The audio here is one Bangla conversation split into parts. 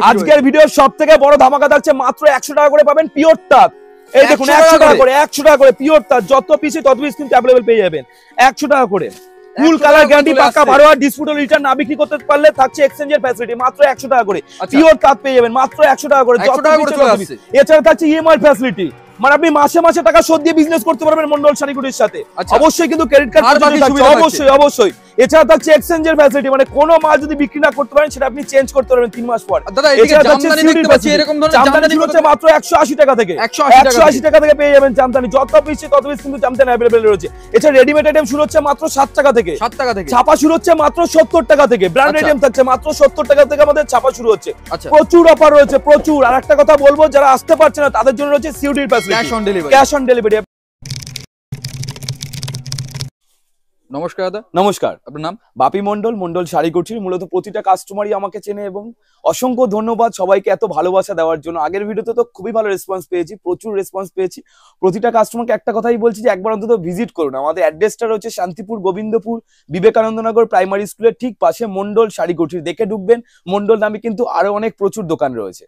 আজকের ভিডিওর সবথেকে বড় ধামাকা থাকছে মাত্র 100 টাকা করে পাবেন পিওর তাঁত। এই দেখুন 100 টাকা করে, 100 টাকা করে পিওর তাঁত, যত পিসে তত পিস কিন্তু अवेलेबल পেয়ে যাবেন 100 টাকা করে। ফুল কালার গ্যারান্টি, পাক্কা 12 আর ডিসপুটল রিটার্ন না বিক্রি করতে পারলে থাকছে এক্সচেঞ্জের ফ্যাসিলিটি মাত্র 100 টাকা করে। পিওর তাঁত পেয়ে যাবেন মাত্র 100 টাকা করে, যত পিস। এছাড়া থাকছে ইএমআই ফ্যাসিলিটি, মানে আপনি মাসে মাসে টাকা শোধ দিয়ে বিজনেস করতে পারবেন মন্ডল শাড়িগুটির সাথে। অবশ্যই কিন্তু ক্রেডিট কার্ড অবশ্যই অবশ্যই। এছাড়া থাকছে এক্সচেঞ্জের ফ্যাসিলিটি, মানে কোনো মাল যদি বিক্রি না করতে পারেন সেটা আপনি চেঞ্জ করতে পারবেন 3 মাস পর। এছাড়া থাকছে জামদানি শুরু হচ্ছে মাত্র 180 টাকা থেকে, 180 টাকা থেকে পেয়ে যাবেন জামদানি, যত পিস তত পিস কিন্তু জামদানি अवेलेबल রয়েছে। এছাড়া রেডিমেড আইটেম শুরু হচ্ছে মাত্র 7 টাকা থেকে, ছাপা শুরু হচ্ছে মাত্র 70 টাকা থেকে, ব্র্যান্ড আইটেম থাকছে মাত্র 70 টাকা থেকে আমাদের ছাপা শুরু হচ্ছে। প্রচুর অফার রয়েছে প্রচুর। আর একটা কথা বলবো, যারা আসতে পারছে না তাদের জন্য রয়েছে সিউডির ফ্যাসিলিটি, ক্যাশ অন ডেলিভারি। নমস্কার দাদা। নমস্কার, আপনার নাম? বাপি মন্ডল, মন্ডল শাড়ি কুটির। মূলত প্রতিটা কাস্টমারই আমাকে চেনে এবং অসংখ্য ধন্যবাদ সবাইকে এত ভালোবাসা দেওয়ার জন্য। আগের ভিডিওতে তো খুবই ভালো রেসপন্স পেয়েছি, প্রচুর রেসপন্স পেয়েছি। প্রতিটা কাস্টমারকে একটা কথাই বলছি যে একবার অন্তত ভিজিট করুন। আমাদের অ্যাড্রেসটা রয়েছে শান্তিপুর গোবিন্দপুর বিবেকানন্দনগর প্রাইমারি স্কুলের ঠিক পাশে মন্ডল শাড়ি কুটির। দেখে ঢুকবেন। মন্ডল নামে কিন্তু আরো অনেক প্রচুর দোকান রয়েছে।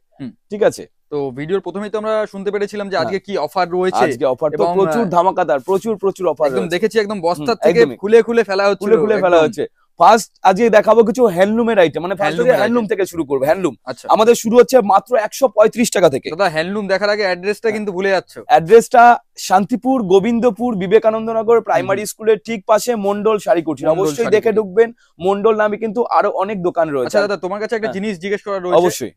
ঠিক আছে, তো ভিডিওর প্রথমেই তো আমরা শুনতে পেরেছিলাম যে আজকে কি অফার রয়েছে। আজকে অফার তো প্রচুর ধামাকাদার, প্রচুর অফার একদম দেখেছি, একদম বস্তা থেকে খুলে ফেলা হচ্ছে। ফার্স্ট আজকে দেখাবো কিছু হ্যান্ডলুমের আইটেম, মানে ফার্স্ট হ্যান্ডলুম থেকে শুরু করব। হ্যান্ডলুম আমাদের শুরু হচ্ছে মাত্র 135 টাকা থেকে। দাদা হ্যান্ডলুম দেখার আগে অ্যাড্রেসটা কিন্তু ভুলে যাচ্ছ। অ্যাড্রেসটা শান্তিপুর গোবিন্দপুর বিবেকানন্দনগর প্রাইমারি স্কুলের ঠিক পাশে মন্ডল শাড়ি কুটির। অবশ্যই দেখে ঢুকবেন। মন্ডল নামে কিন্তু আরো অনেক দোকান রয়েছে। আচ্ছা দাদা, তোমার কাছে একটা জিনিস জিজ্ঞেস করা রয়েছে। অবশ্যই।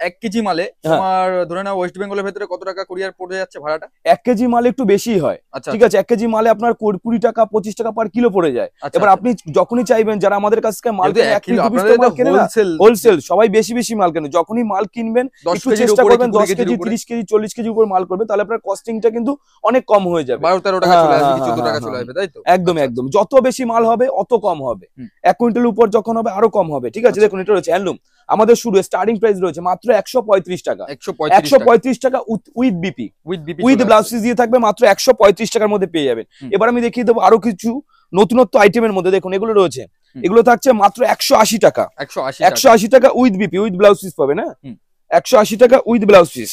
1 কেজি মালে তোমার ধরে নাও ওয়েস্ট বেঙ্গলের ভেতরে কত টাকা কুরিয়ার পড়ে যাচ্ছে ভাড়াটা? 1 কেজি মালে একটু বেশি হয়। ঠিক আছে, 1 কেজি মালে আপনার 20 টাকা 25 টাকা পার কিলো পড়ে যায়। এবার আপনি যখনই চাইবেন, যারা আমাদের কাছে মাল কেনে, 1 পিস 2 পিস মাল কেনে না, হোলসেল সবাই বেশি বেশি মাল কেনে, যখনই মাল কিনবেন একটু চেষ্টা করবেন 10 কেজি 30 কেজি 40 কেজি উপর মাল করবে, তাহলে আপনার কস্টিংটা কিন্তু অনেক কম হয়ে যাবে। 12-13 টাকা চলে আসবে, 14 টাকা চলে আসবে, তাই তো? একদম একদম। যত বেশি মাল হবে অত কম হবে। 1 কুইন্টাল উপর যখন হবে আরো কম হবে। ঠিক আছে, দেখুন এটা রয়েছে হ্যান্ডলুম। আমাদের শুরু স্টার্টিং প্রাইস রয়েছে মাত্র 135 টাকা। 135 টাকা with BP, with blouse piece দিয়ে থাকবে মাত্র 135 টাকার মধ্যে পেয়ে যাবেন। এবার আমি দেখিয়ে দেবো আরো কিছু নতুনত্ব আইটেমের মধ্যে। দেখুন এগুলো রয়েছে, এগুলো থাকছে মাত্র 180 টাকা। 180 টাকা with BP, with blouse piece পাবে না। 180 টাকা with blouse piece,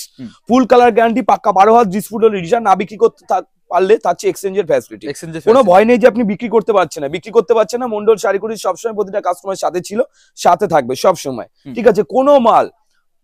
full colour guarantee, পাক্কা 12 হাত ডিসপুটল রিটার্ন না বিক্রি করতে পারলে থাকছে এক্সচেঞ্জের ফ্যাসিলিটি। কোনো ভয় নেই যে আপনি বিক্রি করতে পারছেন না। মন্ডল শাড়ি কুটির সবসময় প্রতিটা কাস্টমারের সাথে ছিল, সাথে থাকবে সব সময়। ঠিক আছে, কোনো মাল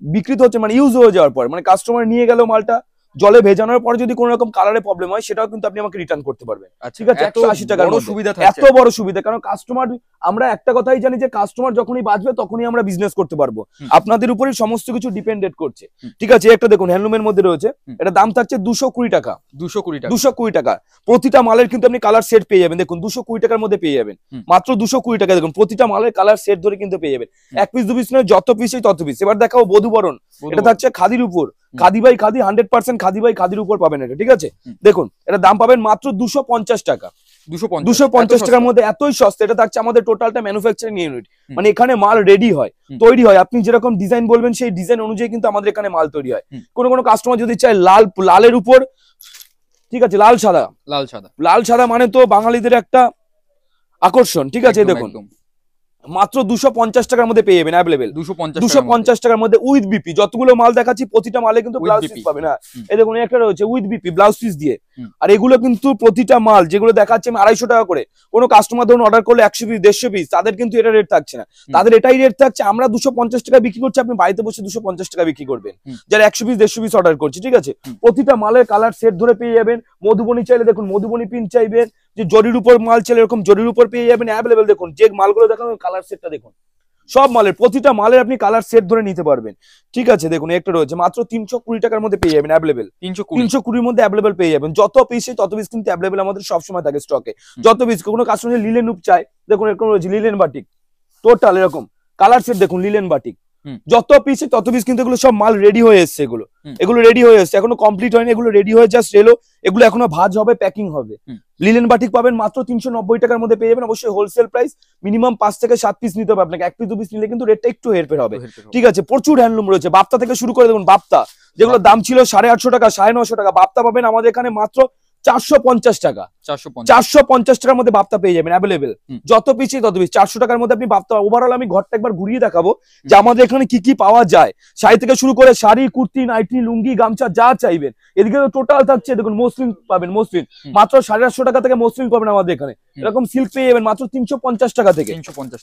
বিক্রিত হচ্ছে মানে ইউজ হয়ে যাওয়ার পর, মানে কাস্টমার নিয়ে গেল মালটা, জলে ভেজানোর পর যদি কোনো রকম কালারে প্রবলেম হয় সেটাও কিন্তু আপনি আমাকে রিটার্ন করতে পারবেন। ঠিক আছে, 180 টাকার সুবিধা, এত বড় সুবিধা। কারণ কাস্টমার, আমরা একটা কথাই জানি যে কাস্টমার যখনই বাঁচবে তখনই আমরা বিজনেস করতে পারবো। আপনাদের উপরই সমস্ত কিছু ডিপেন্ডেন্ট করছে। ঠিক আছে, একটা দেখুন হ্যান্ডলুমের মধ্যে রয়েছে, এটা দাম থাকছে 220 টাকা। 220 টাকা। প্রতিটা মালের কিন্তু আপনি কালার সেট পেয়ে যাবেন। দেখুন 220 টাকার মধ্যে পেয়ে যাবেন, মাত্র 220 টাকা। দেখুন প্রতিটা মালের কালার সেট ধরে কিন্তু পেয়ে যাবেন। 1 পিস 2 পিস নয়, যত পিসই তত পিস। এবার দেখাবো বধুবরণ। এটা থাকছে খাদির উপর, খাদি বাই খাদি, 100% খাদি বাই খাদির উপর পাবেন এটা। ঠিক আছে, দেখুন এটা দাম পাবেন মাত্র 250 টাকা। 250 টাকার মধ্যে এতই সস্তা। এটা থাকছে আমাদের টোটালটা ম্যানুফ্যাকচারিং ইউনিট, মানে এখানে মাল রেডি হয়, তৈরি হয়। আপনি যেরকম ডিজাইন বলবেন সেই ডিজাইন অনুযায়ী কিন্তু আমাদের এখানে মাল তৈরি হয়। কোনো কাস্টমার যদি চায় লালের উপর, ঠিক আছে, লাল সাদা মানে তো বাঙালিদের একটা আকর্ষণ। ঠিক আছে, দেখুন মাত্র 250 টাকার মধ্যে পেয়ে যাবেন অ্যাভেলেবেল। 250 টাকার মধ্যে উইথ বিপি। যতগুলো মাল দেখাচ্ছি প্রতিটা মালে কিন্তু ব্লাউজ পিস পাবেন। হ্যাঁ, এই দেখুন একটা রয়েছে উইথ বিপি ব্লাউজ পিস দিয়ে। আর এগুলো কিন্তু প্রতিটা মাল যেগুলো দেখাচ্ছি আমি 250 টাকা করে। কোনো কাস্টমার ধরুন অর্ডার করলে 100 পিস 150 পিস, তাদের কিন্তু এটা রেট থাকছে না, তাদের এটাই রেট থাকছে। আমরা 250 টাকা বিক্রি করছি, আপনি বাড়িতে বসে 250 টাকা বিক্রি করবেন যারা 100 পিস 150 পিস অর্ডার করছি। ঠিক আছে, প্রতিটা মালের কালার সেট ধরে পেয়ে যাবেন। মধুবনী চাইলে দেখুন মধুবনী পিন চাইবেন, যে জরির উপর মাল চাইলে এরকম জরির উপর পেয়ে যাবেন অ্যাভেলেবেল। দেখুন যে মালগুলো দেখাবেন কালার সেটটা দেখুন, সব মালের প্রতিটা মালের আপনি কালার সেট ধরে নিতে পারবেন। ঠিক আছে, দেখুন একটা রয়েছে মাত্র 320 টাকার মধ্যে পেয়ে যাবেন অ্যাভেলেবেল। 320 মধ্যে অ্যাভেলেবেল পেয়ে যাবেন। যত পিসে তত পিস কিন্তু অ্যাভেলেবেল আমাদের সবসময় থাকে স্টকে। যত পিস, কোনো কাস্টমার লিলেন রূপ চাই, দেখুন এরকম রয়েছে লিলেন বাটিক, টোটাল এরকম কালার সেট দেখুন লিলেন বাটিক। যত পিসে তত পিস কিন্তু এগুলো সব মাল রেডি হয়ে এসছে। এগুলো রেডি হয়ে এসছে, এখনো কমপ্লিট হয়নি। এগুলো রেডি হয়ে জাস্ট এলো, এগুলো এখনো ভাঁজ হবে, প্যাকিং হবে। লিলেন বাটিক পাবেন মাত্র 390 টাকার মধ্যে পেয়ে যাবেন। অবশ্যই হোলসেল প্রাইস, মিনিমাম 5 থেকে 7 পিস নিতে হবে আপনাকে। 1 পিস 2 পিস নিলে কিন্তু রেটটা একটু হেরফের হবে। ঠিক আছে, প্রচুর হ্যান্ডলুম রয়েছে। বাপ্তা থেকে শুরু করে দেখুন, বাপ্তা যেগুলো দাম ছিল 850 টাকা 950 টাকা, বাপ্তা পাবেন আমাদের এখানে মাত্র 450 টাকা, 450 টাকার মধ্যে বাপ্তা পেয়ে যাবেন অ্যাভেলেবেল। যত পিস তত পিস, 400 টাকার মধ্যে আপনি বাপ্তা। ওভারঅল আমি ঘরটা একবার ঘুরিয়ে দেখাবো যে আমাদের এখানে কি কি পাওয়া যায়। শাড়ি থেকে শুরু করে শাড়ি, কুর্তি, নাইটি, লুঙ্গি, গামছা যা চাইবেন। এদিকে তো টোটাল থাকছে দেখুন, মসলিন পাবেন, মসলিন মাত্র 850 টাকা থেকে মসলিন পাবেন আমাদের এখানে। এরকম সিল্ক পেয়ে যাবেন মাত্র 350 টাকা থেকে,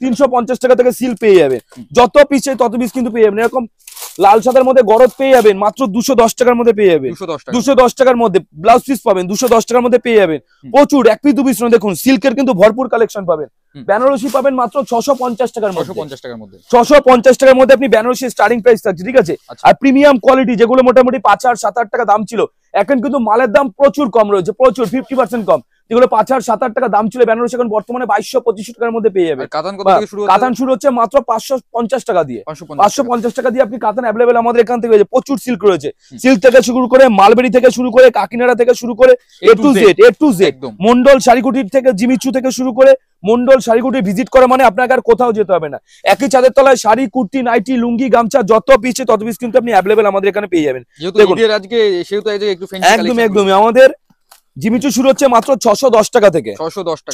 350 টাকা থেকে সিল্ক পেয়ে যাবেন। যত পিস তত পিস কিন্তু পেয়ে যাবেন। এরকম লাল সাদার মধ্যে গরদ পেয়ে যাবেন মাত্র 210 টাকার মধ্যে পেয়ে যাবেন, 210 টাকার মধ্যে। ব্লাউজ পিস পাবেন 210 টাকার মধ্যে পেয়ে যাবেন। প্রচুর এক পিস দু পিস দেখুন, সিল্কের কিন্তু ভরপুর কালেকশন পাবেন। বেনারসি পাবেন মাত্র 650 টাকার মধ্যে, 650 টাকার মধ্যে আপনি বেনারসি স্টার্টিং প্রাইস থাকছে, ঠিক আছে। আর প্রিমিয়াম কোয়ালিটি যেগুলো মোটামুটি 5 আর 7 টাকা দাম ছিল, এখন কিন্তু মালের দাম প্রচুর কম রয়েছে, প্রচুর 50% কম। যেগুলো 5 আর 7 টাকা দাম ছিল বেনারসি, এখন বর্তমানে 2200-2500 টাকার মধ্যে পেয়ে যাবে। কাতান শুরু হচ্ছে মাত্র 550 টাকা দিয়ে, 550 টাকা দিয়ে আপনি কাতান অ্যাভেলেবেল আমাদের এখান থেকে রয়েছে। প্রচুর সিল্ক রয়েছে, সিল্ক থেকে শুরু করে মালবেরি থেকে শুরু করে কাকিনাড়া থেকে শুরু করে এ টু জেড মন্ডল শাড়িকুটির থেকে জিমিচু থেকে শুরু করে মন্ডল শাড়িকুটি ভিজিট করা মানে আপনাকে আর কোথাও যেতে হবে না। একই চাঁদের তলায় শাড়ি, কুর্তি, নাইটি, লুঙ্গি, গামছা যত পিস তত পিস কিন্তু আপনি অ্যাভেলেবেল আমাদের এখানে পেয়ে যাবেন। একদমই আমাদের জিমিচু শুরু হচ্ছে মাত্র 610 টাকা থেকে,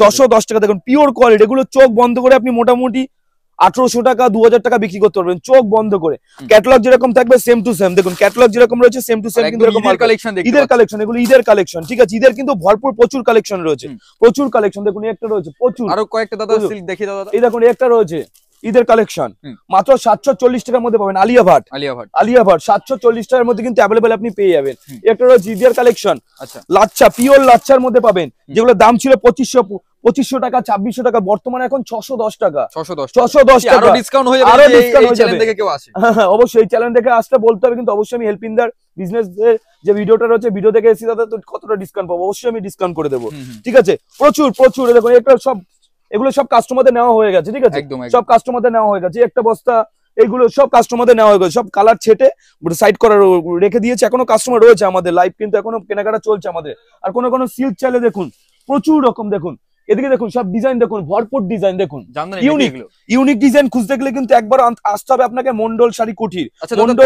610 টাকা। দেখুন পিওর কোয়ালিটি, এগুলো চোখ বন্ধ করে আপনি মোটামুটি 1800 টাকা 2000 টাকা বিক্রি করতে পারবেন চোখ বন্ধ করে। ক্যাটালগ যেরকম থাকবে সেম টু সেম, দেখুন ক্যাটালগ যেরকম রয়েছে সেম টু সেম কিন্তু এরকম ঈদের কালেকশন, এগুলো ঈদের কালেকশন, ঠিক আছে। ঈদের কিন্তু ভরপুর প্রচুর কালেকশন রয়েছে, প্রচুর কালেকশন। দেখুন একটা রয়েছে প্রচুর, আরো কয়েকটা দাদা সিল্ক দেখিয়ে দাও দাদা। এই দেখুন একটা রয়েছে ঈদের কালেকশন মাত্র 740 টাকার মধ্যে পাবেন। আলিয়া ভাট 740 টাকার মধ্যে কিন্তু অ্যাভেলেবেল আপনি পেয়ে যাবেন। একটা রয়েছে ঈদের কালেকশন, আচ্ছা লাচ্ছা, পিওর লাচ্ছার মধ্যে পাবেন, যেগুলো দাম ছিল 2500 টাকা 2600 টাকা, বর্তমানে এখন 610 টাকা, 610 টাকা। আরো ডিসকাউন্ট হয়ে যাবে, এই চ্যানেল থেকে কেউ আসে। হ্যাঁ অবশ্যই এই চ্যানেল থেকে আসতে বলতে হবে, কিন্তু অবশ্যই আমি হেল্প ইন দ্য বিজনেস যে ভিডিওটা রয়েছে, ভিডিও থেকে এসে দাদা তো কতটা ডিসকাউন্ট পাবো, অবশ্যই আমি ডিসকাউন্ট করে দেবো, ঠিক আছে। প্রচুর দেখুন এটা সব, এগুলো সব কাস্টমারদের নেওয়া হয়ে গেছে, ঠিক আছে। সব কাস্টমারদের নেওয়া হয়ে গেছে, একটা বস্তা এগুলো সব কাস্টমারদের নেওয়া হয়ে গেছে, সব কালার ছেটে সাইড করা রেখে দিয়েছে। এখনো কাস্টমার রয়েছে আমাদের, লাইভ কিন্তু এখনো কেনাকাটা চলছে আমাদের। আর কোনো সিল্ক চাইলে দেখুন প্রচুর রকম, দেখুন এদিকে দেখুন সব ডিজাইন দেখুন, ভরপুর ডিজাইন দেখুন, ইউনিক ডিজাইন খুঁজতে গেলে কিন্তু একবার আসতে হবে আপনাকে মন্ডল শাড়ি কুটির।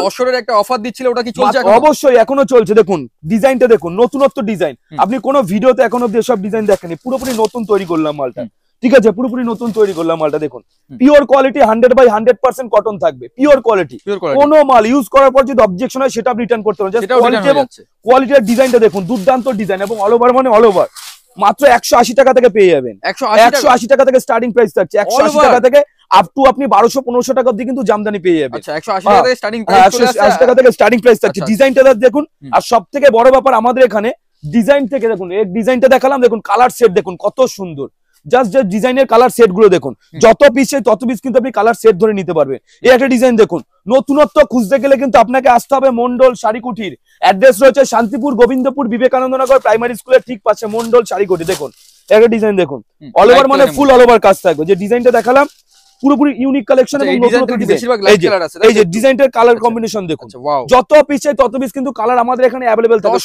অশোরের একটা অফার দিচ্ছিল, ওটা কি চলছে? অবশ্যই এখনো চলছে। দেখুন ডিজাইনটা দেখুন, নতুনত্ব ডিজাইন, আপনি কোনো ভিডিওতে এখন অব্দি সব ডিজাইন দেখেনি, পুরোপুরি নতুন তৈরি করলাম মালটা, ঠিক আছে, পুরোপুরি নতুন তৈরি করলাম মালটা। দেখুন পিওর কোয়ালিটি 100/100% কটন থাকবে, পিওর কোয়ালিটি। কোনো মাল ইউজ করার পর যদি অবজেকশন হয় সেটা আপনি রিটার্ন করতে পারেন। কোয়ালিটি এবং কোয়ালিটির ডিজাইনটা দেখুন, দুর্দান্ত ডিজাইন, এবং অল ওভার মানে অল ওভার মাত্র 180 টাকা থেকে পেয়ে যাবেন। 180 টাকা থেকে স্টার্টিং প্রাইস থাকছে, 180 টাকা থেকে আপ টু আপনি 1200-1500 টাকা অবধি কিন্তু জামদানি পেয়ে যাবেন। 180 টাকা থেকে স্টার্টিং প্রাইস থাকছে। ডিজাইনটা দেখুন, আর সব থেকে বড় ব্যাপার আমাদের এখানে ডিজাইন থেকে দেখুন, এই ডিজাইনটা দেখালাম, দেখুন কালার সেট দেখুন কত সুন্দর, জাস্ট ডিজাইনের কালার সেট গুলো দেখুন, যত পিস তত পিস কিন্তু আপনি কালার সেট ধরে নিতে পারবেন। এই একটা ডিজাইন দেখুন, নতুনত্ব খুঁজতে গেলে কিন্তু আপনাকে আসতে হবে মন্ডল শাড়িকুটির। অ্যাড্রেস রয়েছে শান্তিপুর, গোবিন্দপুর, বিবেকানন্দনগর প্রাইমারি স্কুলের ঠিক পাশে মন্ডল শাড়িকুটি। দেখুন একটা ডিজাইন দেখুন, অল ওভার মানে ফুল অল ওভার কাজ থাকবে। যে ডিজাইনটা দেখালাম পুরোপুরি ইউনিক কালেকশন, এবং এই যে ডিজাইনটার কালার কম্বিনেশন দেখুন, যত পিস তত পিস কিন্তু কালার আমাদের এখানে অ্যাভেলেবেল থাকে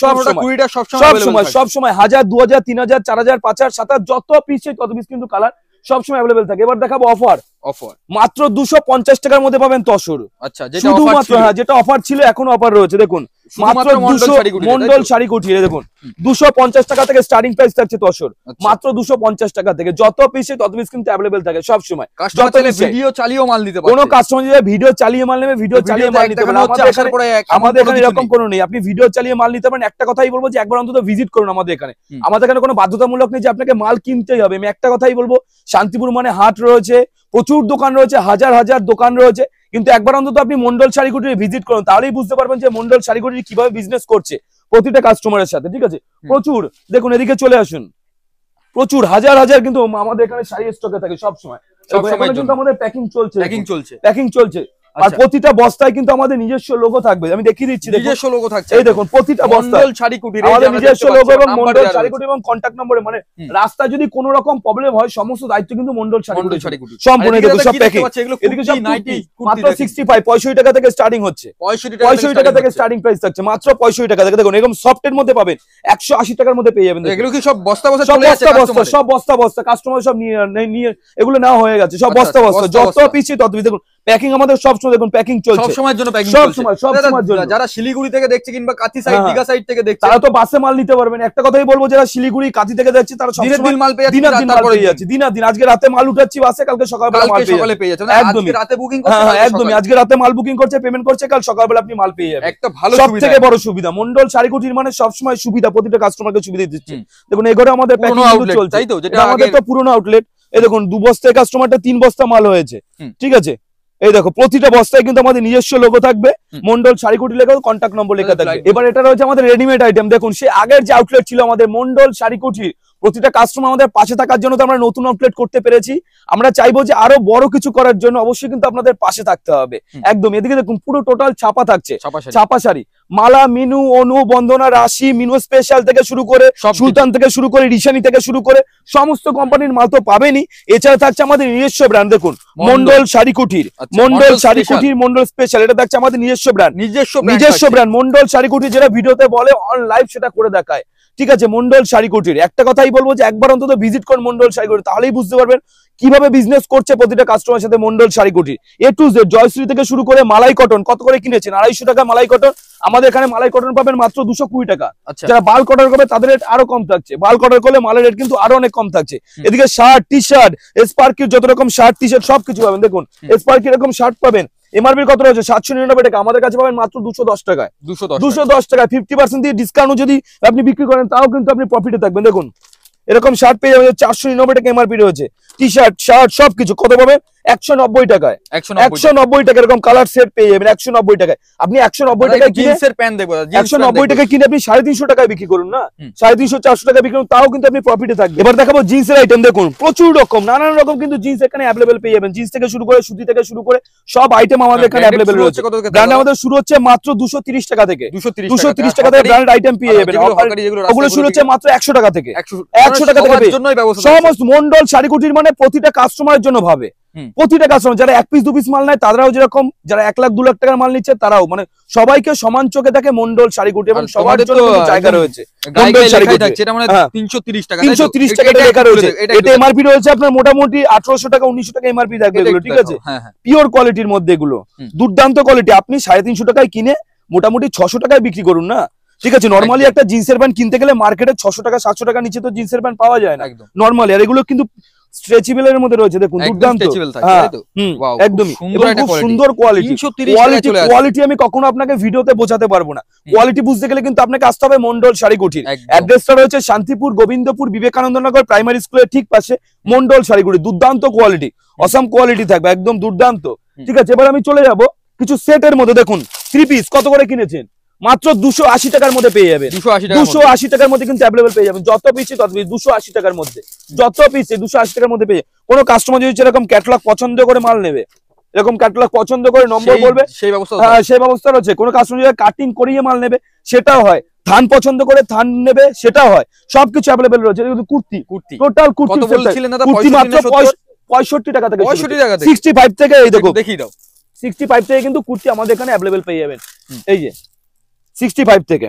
সব সময়। 1000, 2000, 3000, 4000, 5000, 7000 যত পিস তত পিস কিন্তু কালার সবসময় অ্যাভেলেবেল থাকে। এবার দেখাবো অফার, মাত্র 250 টাকার মধ্যে পাবেন তসর। আচ্ছা, শুধুমাত্র হ্যাঁ, যেটা অফার ছিল এখনো অফার রয়েছে। দেখুন মাত্র 200 মন্ডল শাড়িকুটি, দেখুন 250 টাকা থেকে স্টার্টিং প্রাইস থাকছে তসর, মাত্র 250 টাকা থেকে। যত পিসে তত পিস কিন্তু অ্যাভেলেবেল থাকে সব সময়। ভিডিও চালিয়েও মাল নিতে পারে, কোনো কাস্টমার যদি ভিডিও চালিয়ে মাল নেবে, ভিডিও চালিয়ে মাল নিতে পারে। আমাদের এখানে এরকম কোনো নেই, আপনি ভিডিও চালিয়ে মাল নিতে পারেন। একটা কথাই বলবো যে একবার অন্তত ভিজিট করুন আমাদের এখানে। আমাদের এখানে কোনো বাধ্যতামূলক নেই যে আপনাকে মাল কিনতেই হবে। আমি একটা কথাই বলবো, শান্তিপুর মানে হাট রয়েছে, প্রচুর দোকান রয়েছে, হাজার হাজার দোকান রয়েছে, কিন্তু একবার অন্তত আপনি মন্ডল শাড়িকুটির ভিজিট করুন, তাহলেই বুঝতে পারবেন যে মন্ডল শাড়িকুটির কিভাবে বিজনেস করছে প্রতিটা কাস্টমারের সাথে, ঠিক আছে। প্রচুর দেখুন, এদিকে চলে আসুন, প্রচুর হাজার হাজার কিন্তু আমাদের এখানে শাড়ি স্টকে থাকে সব সময়। কিন্তু আমাদের প্যাকিং চলছে, আর প্রতিটা বস্তায় কিন্তু আমাদের নিজস্ব লোগো থাকবে। আমি দেখিয়ে দিচ্ছি, নিজস্ব লোগো থাকছে। এই দেখুন প্রতিটা বস্তায় আমাদের নিজস্ব লোগো এবং মন্ডল শাড়িকুটি এবং কন্টাক্ট নম্বরে, মানে রাস্তায় যদি কোনো রকম প্রবলেম হয় সমস্ত দায়িত্ব কিন্তু মন্ডল শাড়িকুটি সম্পূর্ণ। দেখুন সব প্যাকিং, এদিকে সব মাত্র 65 টাকা থেকে স্টার্টিং হচ্ছে, 65 টাকা থেকে স্টার্টিং প্রাইস থাকছে, মাত্র 65 টাকা থেকে। দেখুন এরকম সফটের মধ্যে পাবেন 180 টাকার মধ্যে পেয়ে যাবেন। এগুলো কি সব বস্তা বস্তা কাস্টমার সব নিয়ে এগুলো নেওয়া হয়ে গেছে, সব বস্তা যত পিছিয়ে তত। দেখুন প্যাকিং আমাদের সব সবসময় দেখুন প্যাকিং চলছে, সবসময়ের জন্য প্যাকিং সব চলছে। সময় জন্য। যারা শিলিগুড়ি থেকে দেখছে কিংবা কাঁথি সাইড হ্যাঁ, দীঘা সাইড থেকে দেখছে তারা তো বাসে মাল নিতে পারবেন। একটা কথাই বলবো, যারা শিলিগুড়ি কাঁথি থেকে দেখছে তারা দিনের সবসময় দিন মাল পেয়ে দিনের দিন মাল তারপরে পেয়ে যাচ্ছে, দিনের দিন। আজকে রাতে মাল উঠাচ্ছি বাসে, কালকে সকালবেলা মাল কালকে সকালে পেয়ে যাচ্ছে, মানে একদমই। আজকে রাতে বুকিং হ্যাঁ করছে, একদমই, আজকে রাতে মাল বুকিং করছে, পেমেন্ট করছে, কাল সকালবেলা আপনি মাল পেয়ে যাবেন। একটা ভালো সব সুবিধা। থেকে বড় সুবিধা মন্ডল শাড়িকুটির মানে সবসময় সুবিধা, প্রতিটা কাস্টমারকে সুবিধা দিচ্ছে। দেখুন এই ঘরে আমাদের পুরনো প্যাকিং আউটলেট চলছে, তাই তো, যেটা এটা আমাদের আগে তো পুরনো আউটলেট। এই দেখুন 2 বস্তায় কাস্টমারটা 3 বস্তা মাল হয়েছে, ঠিক আছে। এই দেখো প্রতিটা বস্তায় কিন্তু আমাদের নিজস্ব লোগো থাকবে, মন্ডল শাড়িকুটি লেখা, কন্ট্যাক্ট নম্বর লেখা থাকবে। এবার এটা রয়েছে আমাদের রেডিমেড আইটেম। দেখুন সে আগের যে আউটলেট ছিল আমাদের মন্ডল শাড়িকুটি, প্রতিটা কাস্টমার আমাদের পাশে থাকার জন্য তো আমরা নতুন আউটলেট করতে পেরেছি। আমরা চাইবো যে আরো বড় কিছু করার জন্য অবশ্যই কিন্তু আপনাদের পাশে থাকতে হবে একদম। এদিকে দেখুন পুরো টোটাল ছাপা থাকছে, ছাপা শাড়ি, মালা, মিনু, অনু, বন্দনা, রাশি, মিনু স্পেশাল থেকে শুরু করে, সুলতান থেকে শুরু করে, রিশানি থেকে শুরু করে সমস্ত কোম্পানির মাল তো পাবেনই। এছাড়া থাকছে আমাদের নিজস্ব ব্র্যান্ড, দেখুন মন্ডল শাড়িকুটির, মন্ডল শাড়িকুটির মন্ডল স্পেশাল, এটা থাকছে আমাদের নিজস্ব ব্র্যান্ড, নিজস্ব ব্র্যান্ড মন্ডল শাড়িকুটি। যেটা ভিডিওতে বলে অন লাইভ সেটা করে দেখায়, ঠিক আছে। মন্ডল শাড়িকুটির একটা কথাই বলবো যে একবার অন্তত ভিজিট করুন মন্ডল শাড়িকুটি, তাহলেই বুঝতে পারবেন কিভাবে বিজনেস করছে প্রতিটা কাস্টমারের সাথে মন্ডল শাড়িকুটি। এ টু জেড, জয়শ্রী থেকে শুরু করে মালাই কটন কত করে কিনেছেন, 250 টাকা মালাই কটন। আমাদের এখানে মালাই কটন পাবেন মাত্র 220 টাকা। যারা বাল্ক অর্ডার করবে তাদের রেট আরো কম থাকছে, বাল্ক অর্ডার করলে মালের রেট কিন্তু আরো অনেক কম থাকছে। এদিকে শার্ট, টি শার্ট, স্পার্কির যত রকম শার্ট, টি শার্ট সবকিছু পাবেন। দেখুন স্পার্কি এরকম শার্ট পাবেন, এমআরপি কত রয়েছে 799 টাকা, আমাদের কাছে পাবেন মাত্র 210 টাকায়। 210 টাকা 50% দিয়ে ডিসকাউন্ট যদি আপনি বিক্রি করেন তাও কিন্তু আপনি প্রফিটে থাকবেন। দেখুন এরকম শার্ট পেয়ে যাবেন 499 টাকা এমআরপি রয়েছে, টি শার্ট, শার্ট সবকিছু কত পাবেন 190 টাকায়। 190 টাকা এরকম কালার সেট পেয়ে যাবেন 190 টাকায়। আপনি 190 টাকায় জিন্সের প্যান্ট দেখবো, 190 টাকায় কিনে আপনি 350 টাকায় বিক্রি করুন না, 350 400 টাকায় বিক্রি করুন, তাও কিন্তু আপনি প্রফিটে থাকবেন। এবার দেখাবো জিন্সের আইটেম। দেখুন প্রচুর রকম, নানান রকম কিন্তু জিন্স এখানে অ্যাভেলেবেল পেয়ে যাবেন। জিন্স থেকে শুরু করে, সুতি থেকে শুরু করে সব আইটেম আমাদের এখানে অ্যাভেলেবেল রয়েছে। ব্র্যান্ড আমাদের শুরু হচ্ছে মাত্র 230 টাকা থেকে, 230 টাকা থেকে ব্র্যান্ড আইটেম পেয়ে যাবেন। ওগুলো শুরু হচ্ছে মাত্র 100 টাকা থেকে, 100 টাকা থেকে। সমস্ত মন্ডল শাড়িকুটির মানে প্রতিটা কাস্টমারের জন্য ভাবে, প্রতিটা কাস্টমার যারা 1 পিস 2 পিস মাল নেয় তারাও যেরকম, যারা 1 লাখ 2 লাখ টাকার মাল নিচ্ছে তারাও, মানে সবাইকে সমান চোখে দেখে মন্ডল শাড়িকুটি, এবং সবার জন্য জায়গা রয়েছে মন্ডল শাড়িকুটি। এটা মানে 330 টাকা, 330 টাকা লেখা রয়েছে। এটা এমআরপি রয়েছে আপনার মোটামুটি 1800 টাকা 1900 টাকা এমআরপি থাকবে এগুলো, ঠিক আছে। পিওর কোয়ালিটির মধ্যে এগুলো, দুর্দান্ত কোয়ালিটি। আপনি 350 টাকায় কিনে মোটামুটি 600 টাকায় বিক্রি করুন না, ঠিক আছে। নরমালি একটা জিন্সের প্যান্ট কিনতে গেলে মার্কেটে 600 টাকা 700 টাকা নিচে তো জিন্সের প্যান্ট পাওয়া যায় না নরমালি। আর এগুলো কিন্তু স্ট্রেচেবল এর মধ্যে রয়েছে, দেখুন দুর্দান্ত, একদমই খুব সুন্দর কোয়ালিটি। কোয়ালিটি আমি কখনো আপনাকে ভিডিওতে বোঝাতে পারবো না। কোয়ালিটি বুঝতে গেলে কিন্তু আপনাকে আসতে হবে মন্ডল শাড়িকুটির। অ্যাড্রেসটা রয়েছে শান্তিপুর গোবিন্দপুর বিবেকানন্দ নগর প্রাইমারি স্কুলের ঠিক পাশে মন্ডল শাড়িকুটি। দুর্দান্ত কোয়ালিটি, অসাম কোয়ালিটি থাকবে, একদম দুর্দান্ত, ঠিক আছে। এবার আমি চলে যাব কিছু সেটের মধ্যে। দেখুন 3 পিস কত করে কিনেছেন, মাত্র 280 টাকার মধ্যে পেয়ে যাবেন। 280 টাকার মধ্যে কিন্তু অ্যাভেলেবল পেয়ে যাবেন, যত পিস তত পিস 280 টাকার মধ্যে, যত পিস 280 টাকার মধ্যে পেয়ে। কোনো কাস্টমার যদি এরকম ক্যাটালগ পছন্দ করে মাল নেবে, এরকম ক্যাটালগ পছন্দ করে নম্বর বলবে, সেই ব্যবস্থা রয়েছে। কোনো কাস্টমার যদি কাটিং করিয়ে মাল নেবে সেটাও হয়, থান পছন্দ করে থান নেবে সেটাও হয়, সবকিছু অ্যাভেলেবল রয়েছে। কুর্তি, টোটাল কুর্তি মাত্র 65 টাকা থেকে, 65 থেকে, এই দেখো দেখিয়ে দাও, 65 থেকে কিন্তু কুর্তি আমাদের এখানে অ্যাভেলেবল পেয়ে যাবেন। এই যে 65 থেকে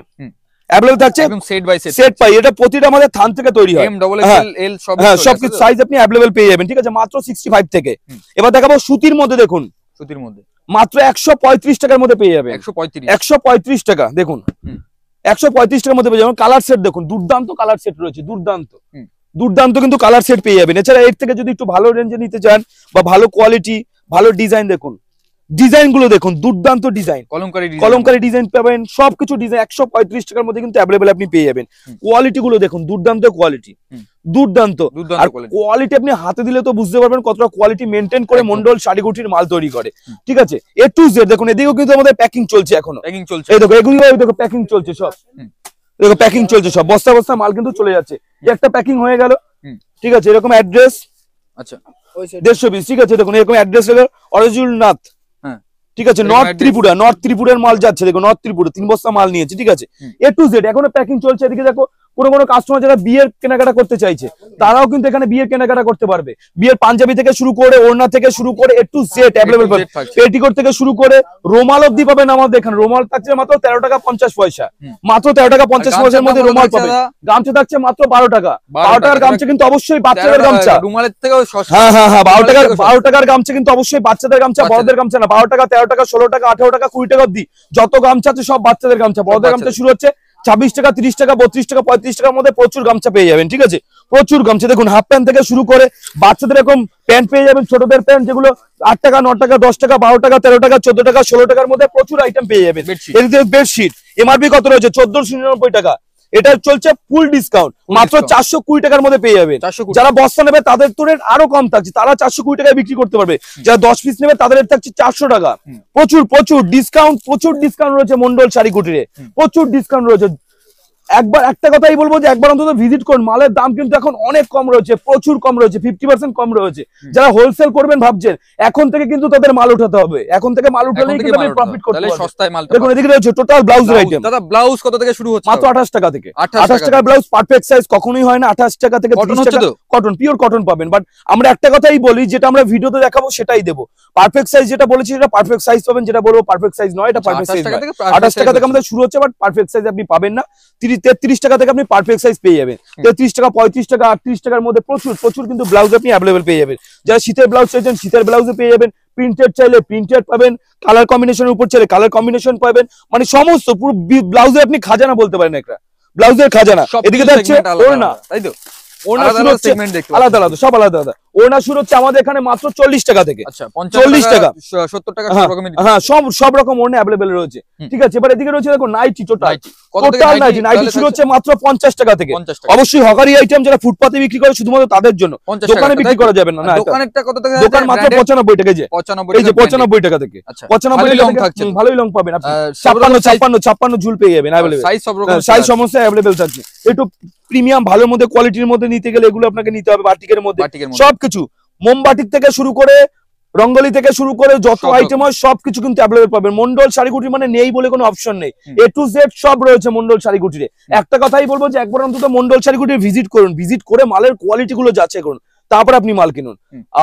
অ্যাভেলেবল থাকছে, একদম সেট বাই সেট পাই। এটা প্রতিটা আমাদের থান থেকে তৈরি হয়, এম ডবল এল সব সবকিছু সাইজ আপনি অ্যাভেলেবল পেয়ে যাবেন, ঠিক আছে, মাত্র 65 থেকে। এবার দেখাবো সুতির মধ্যে। দেখুন সুতির মধ্যে মাত্র 135 টাকার মধ্যে পেয়ে যাবেন, 135 টাকা। দেখুন 135 টাকার মধ্যে পেয়ে যাবেন। কালার সেট দেখুন, দুর্দান্ত কালার সেট রয়েছে, দুর্দান্ত কিন্তু কালার সেট পেয়ে যাবেন। এছাড়া এর থেকে যদি একটু ভালো রেঞ্জে নিতে চান বা ভালো কোয়ালিটি, ভালো ডিজাইন, দেখুন ডিজাইন গুলো দেখুন, দুর্দান্ত ডিজাইন, কলমকারী ডিজাইন পাবেন, সবকিছু ডিজাইন 135 টাকার মধ্যে কিন্তু অ্যাভেলেবল আপনি পেয়ে যাবেন। কোয়ালিটি গুলো দেখুন, দুর্দান্ত কোয়ালিটি, দুর্দান্ত। আর কোয়ালিটি আপনি হাতে দিলে তো বুঝতে পারবেন কতটা কোয়ালিটি মেনটেন করে মন্ডল শাড়িকুটির মাল তৈরি করে, ঠিক আছে। এ টু জেড দেখুন, এদিকেও কিন্তু আমাদের প্যাকিং চলছে, এখনো এই দেখো, এগুলো দেখো প্যাকিং চলছে সব, দেখো প্যাকিং চলছে সব, বস্তা বস্তা মাল কিন্তু চলে যাচ্ছে। একটা প্যাকিং হয়ে গেল, ঠিক আছে। এরকম অ্যাড্রেস, আচ্ছা 150 পিস, ঠিক আছে। দেখুন এরকম অ্যাড্রেস হলো অরিজিনাল নাথ, ঠিক আছে, নর্থ ত্রিপুরার মাল যাচ্ছে। দেখো নর্থ ত্রিপুরা 3 বস্তা মাল নিয়েছে, ঠিক আছে। এ টু জেড এখনো প্যাকিং চলছে। এদিকে দেখো কোনো কাস্টমার যারা বিয়ের কেনাকাটা করতে চাইছে তারাও কিন্তু এখানে বিয়ের কেনাকাটা করতে পারবে। বিয়ের পাঞ্জাবি থেকে শুরু করে ওড়না থেকে শুরু করে A to Z অ্যাভেলেবল পাবেন। পেটিকোট থেকে শুরু করে রুমাল অবধি পাবেন আমাদের এখানে। রুমাল থাকছে মাত্র 13 টাকা 50 পয়সা, মাত্র 13 টাকা 50 পয়সার মধ্যে রুমাল পাবেন। গামছা থাকছে মাত্র 12 টাকা। 12 টাকার গামছা কিন্তু অবশ্যই বাচ্চাদের গামছা, রুমালের থেকেও সস্তা। হ্যাঁ 12 টাকার গামছা কিন্তু অবশ্যই বাচ্চাদের গামছা, বড়দের গামছা না। 12 টাকা 13 টাকা 16 টাকা 18 টাকা 20 টাকা অবধি যত গামছা আছে সব বাচ্চাদের গামছা। বড়দের গামছা শুরু হচ্ছে 26 টাকা 30 টাকা 32 টাকা 35 টাকার মধ্যে প্রচুর গামছা পেয়ে যাবেন। ঠিক আছে, প্রচুর গামছা দেখুন, হাফ প্যান্ট থেকে শুরু করে বাচ্চাদের এরকম প্যান্ট পেয়ে যাবেন, ছোটদের প্যান্ট যেগুলো 8 টাকা 9 টাকা 10 টাকা 12 টাকা 13 টাকা 14 টাকা 16 টাকার মধ্যে প্রচুর আইটেম পেয়ে যাবেন। এদিকে বেডশিট এমআরপি কত রয়েছে 1499 টাকা, এটা চলছে ফুল ডিসকাউন্ট মাত্র 420 টাকার মধ্যে পেয়ে যাবেন। যারা বস্তা নেবে তাদের তো রেট আরো কম থাকছে, তারা 420 টাকায় বিক্রি করতে পারবে। যারা 10 পিস নেবে তাদের রেট থাকছে 400 টাকা। প্রচুর ডিসকাউন্ট রয়েছে মন্ডল শাড়ি কুটিরে, প্রচুর ডিসকাউন্ট রয়েছে। একবার একটা কথাই বলবো যে একবার অন্তত ভিজিট করুন, মালের দাম কিন্তু এখন অনেক কম রয়েছে, প্রচুর কম রয়েছে, 50% কম রয়েছে। যারা হোলসেল করবেন ভাবছেন এখন থেকে কিন্তু তাদের মাল উঠাতে হবে, এখন থেকে মাল উঠালেই কিন্তু আপনি প্রফিট করতে পারবেন। সস্তায় মাল দেখুন এদিকে রয়েছে টোটাল ব্লাউজের আইটেম। দাদা ব্লাউজ কত থেকে শুরু হচ্ছে? মাত্র 28 টাকা থেকে। 28 টাকার ব্লাউজ পারফেক্ট সাইজ কখনোই হয় না। 28 টাকা থেকে 30 টাকা কটন, পিওর কটন পাবেন। বাট আমরা একটা কথাই বলি, যেটা আমরা ভিডিওতে দেখাবো সেটাই দেবো। পারফেক্ট সাইজ যেটা বলেছি সেটা পারফেক্ট সাইজ পাবেন, যেটা বলবো পারফেক্ট সাইজ নয় এটা পারফেক্ট সাইজ। 28 টাকা থেকে আমাদের শুরু হচ্ছে, বাট পারফেক্ট সাইজ আপনি পাবেন না। 33 টাকা থেকে আপনি পারফেক্ট সাইজ পেয়ে যাবেন। 33 টাকা 35 টাকা 38 টাকার মধ্যে প্রচুর কিন্তু ব্লাউজ আপনি অ্যাভেলেবল পেয়ে যাবেন। যারা শীতের ব্লাউজ চাইছেন শীতের ব্লাউজে পেয়ে যাবেন, প্রিন্টেড চাইলে প্রিন্টেড পাবেন, কালার কম্বিনেশনের উপর চাইলে কালার কম্বিনেশন পাবেন। মানে সমস্ত পুরো ব্লাউজে আপনি খাজানা বলতে পারেন, একটা ব্লাউজের খাজানা। এদিকে দেখছে ওড়না, তাই তো ওড়না শুরু হচ্ছে আলাদা আলাদা, সব আলাদা আলাদা। ওড়না শুরু হচ্ছে আমাদের এখানে মাত্র 40 টাকা থেকে। 40 টাকা 70 টাকা হ্যাঁ সব রকম ওড়না অ্যাভেলেবল রয়েছে। ঠিক আছে, এবার এদিকে রয়েছে দেখো নাইটি, টোটাল নাইটি শুরু হচ্ছে মাত্র 50 টাকা থেকে। অবশ্যই হকারি আইটেম যারা ফুটপাতে বিক্রি করে শুধুমন্য তাদের জন্য, দোকানে বিক্রি করা যাবে না। দোকানেরটা কত টাকা? দোকান মাত্র 95 টাকা। যে এই যে 95 টাকা থেকে 95 লং থাকছে, ভালোই লং পাবেন আপনি। 56 ঝুল পেয়ে যাবেন অ্যাভেলেবল, সাইজ সমস্ত অ্যাভেলেবল থাকছে। একটু প্রিমিয়াম ভালোর মধ্যে কোয়ালিটির মধ্যে নিতে গেলে এগুলো আপনাকে নিতে হবে বাটিকের মধ্যে। সবকিছু মোমবাটিক থেকে শুরু করে রঙ্গলি থেকে শুরু করে যত আইটেম হয় সবকিছু কিন্তু অ্যাভেলেবল পাবেন। মন্ডল শাড়িকুটি মানে নেই বলে কোনো অপশন নেই, A to Z সব রয়েছে মন্ডল শাড়িকুটিরে। একটা কথাই বলবো যে একবার অন্তত মন্ডল শাড়িকুটি ভিজিট করুন, ভিজিট করে মালের কোয়ালিটি গুলো যাচাই করুন, তারপর আপনি মাল কিনুন।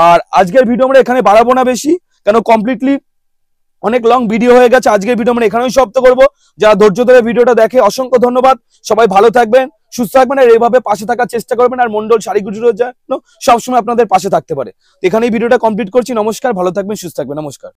আর আজকের ভিডিও আমরা এখানে বাড়াবো না বেশি, কেন কমপ্লিটলি অনেক লং ভিডিও হয়ে গেছে। আজকের ভিডিও আমরা এখানেই সমাপ্ত করবো। যারা ধৈর্য ধরে ভিডিওটা দেখে অসংখ্য ধন্যবাদ। সবাই ভালো থাকবেন, সুস্থ থাকবেন, আর এইভাবে পাশে থাকার চেষ্টা করবেন। আর মন্ডল শাড়িকুটির জন্য সবসময় আপনাদের পাশে থাকতে পারে। এখানেই ভিডিওটা কমপ্লিট করছি। নমস্কার, ভালো থাকবেন, সুস্থ থাকবেন, নমস্কার।